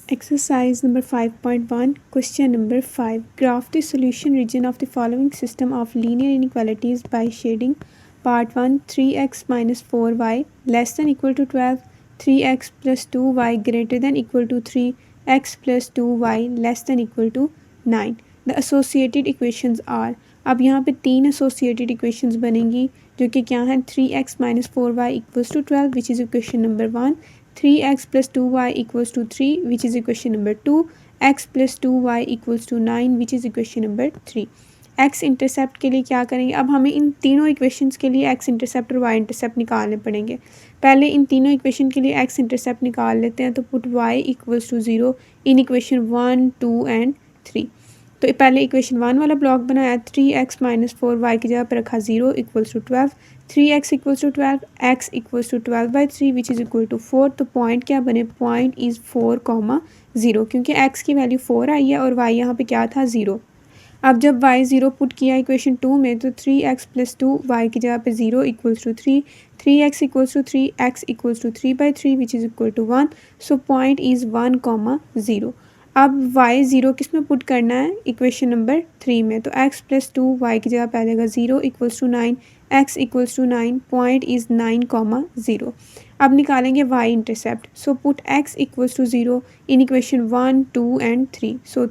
Exercise number 5.1, question number 5. Graph the solution region of the following system of linear inequalities by shading. Part 1, 3x minus 4y less than equal to 12, 3x plus 2y greater than equal to 3, x plus 2y less than equal to 9. The associated equations are. अब यहाँ पे तीन associated equations बनेंगी जो कि क्या हैं 3x minus 4y equals to 12 which is equation number 1, 3x plus 2y equals to 3 which is equation number 2, x plus 2y equals to 9 which is equation number 3. x intercept के लिए क्या करेंगे, अब हमें इन तीनों इक्वेशंस के लिए x इंटरसेप्ट और y इंटरसेप्ट निकालने पड़ेंगे. पहले इन तीनों इक्वेशन के लिए x इंटरसेप्ट निकाल लेते हैं. तो put y equals to 0 in equation 1, 2 and 3. तो पहले इक्वेशन 1 वाला ब्लॉक बनाया, 3x माइनस 4y की जगह पर रखा 0 equals to 12, 3x equals to 12, x equals to 12/3 which is equal to 4. तो पॉइंट क्या बने, पॉइंट इज़ 4,0 क्योंकि x की वैल्यू 4 आई है और y यहाँ पे क्या था 0. अब जब y 0 पुट किया इक्वेशन 2 में तो 3x प्लस 2y की जगह पे 0 equals to 3, 3x equals to 3, x equals to 3/3 which is equal to 1. So point is 1,0. अब y 0 किस में पुट करना है, इक्वेशन नंबर 3 में. तो x प्लस 2y की जगह पे आ जाएगा 0 equals to 9, x equals to 9, point is 9,0. अब निकालेंगे y intercept. So put x equals to 0 in equation 1, 2 and 3. So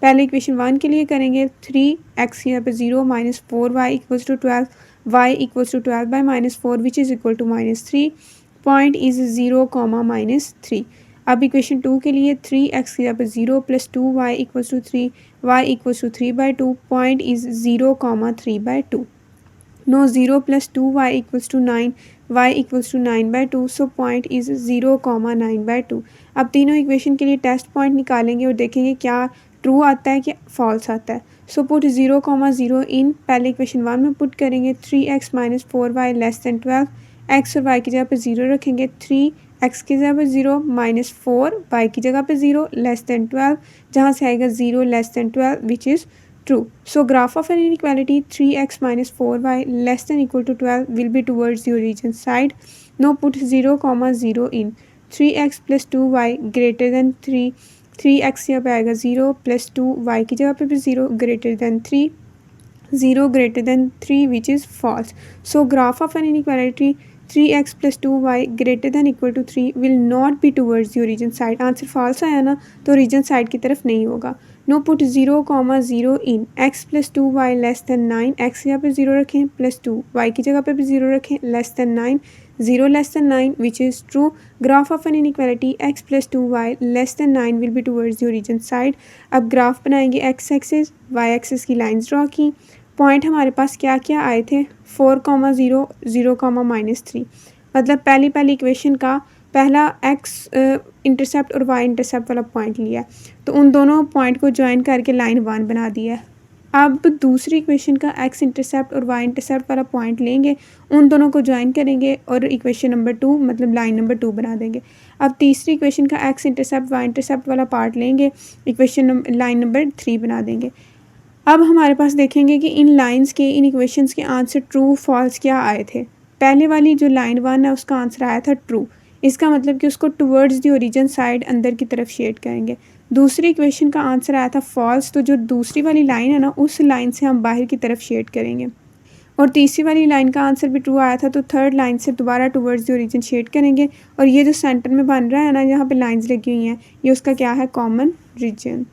पहले इक्वेशन 1 के लिए करेंगे 3x यहाँ पे 0 minus 4y equals to 12, y equals to 12 by minus 4 which is equal to -3, point is 0, -3. अब equation 2 के लिए 3x यहाँ पे 0 plus 2y equals to 3, y equals to 3/2, point is 0, 3/2. No 0 plus 2y equals to 9, y equals to 9/2. So point is 0, 9/2. अब तीनों equation के लिए test point निकालेंगे और देखेंगे क्या ट्रू आता है कि फॉल्स आता है. सो पुट 0, 0 इन पहले इक्वेशन 1 में पुट करेंगे 3x minus 4y less than 12, x और y की जगह पे 0 रखेंगे, 3x की जगह पे 0 माइनस 4y की जगह पे 0 लेस दैन 12 जहाँ से आएगा 0 less then 12 which is true. So graph of an inequality 3x minus 4y less than equal to 12 will be towards the origin side. Now put 0, 0 in 3x plus 2y greater than 3, 3x यहाँ पे आएगा 0 plus 2y की जगह पे भी 0 greater than 3, 0 greater than 3 which is false. So graph of an inequality 3x plus 2y greater than equal to 3 will not be towards the origin side. Answer false आया ना, तो origin side की तरफ नहीं होगा. नो पुट 0, 0 इन x plus 2y less than 9, x यहाँ पे 0 रखें प्लस 2 y की जगह पे भी 0 रखें less than 9, 0 less than 9 which is true. Graph of an inequality x plus 2y less than 9 will be towards the origin side. अब graph बनाएंगे x एक्सिस y एक्सिस की लाइंस ड्रॉ की. Point हमारे पास क्या क्या आए थे, 4, 0, 0, -3. मतलब पहली इक्वेशन का पहला x इंटरसेप्ट और y इंटरसेप्ट वाला पॉइंट लिया है, तो उन दोनों पॉइंट को ज्वाइन करके लाइन 1 बना दिया है. अब दूसरी इक्वेशन का x इंटरसेप्ट और y इंटरसेप्ट वाला पॉइंट लेंगे, उन दोनों को ज्वाइन करेंगे और इक्वेशन नंबर 2 मतलब लाइन नंबर 2 बना देंगे. अब तीसरी इक्वेशन का x इंटरसेप्ट y इंटरसेप्ट वाला पार्ट लेंगे, इक्वेशन लाइन नंबर 3 बना देंगे. अब हमारे पास देखेंगे कि इन लाइंस के, इन इक्वेशंस के आंसर ट्रू फॉल्स क्या आए थे. पहले वाली जो लाइन 1 है उसका आंसर आया था ट्रू. इसका मतलब कि उसको टुवर्ड्स द ओरिजिन साइड अंदर की तरफ शेड करेंगे. दूसरी इक्वेशन का आंसर आया था फॉल्स, तो जो दूसरी वाली लाइन है ना उस लाइन से हम बाहर की तरफ शेड करेंगे. और तीसरी वाली लाइन का आंसर भी ट्रू आया था, तो थर्ड लाइन से दोबारा टुवर्ड्स द ओरिजिन शेड करेंगे. और ये जो सेंटर में बन रहा है ना, यहाँ पे लाइंस लगी हुई हैं, ये उसका क्या है, कॉमन रीजन.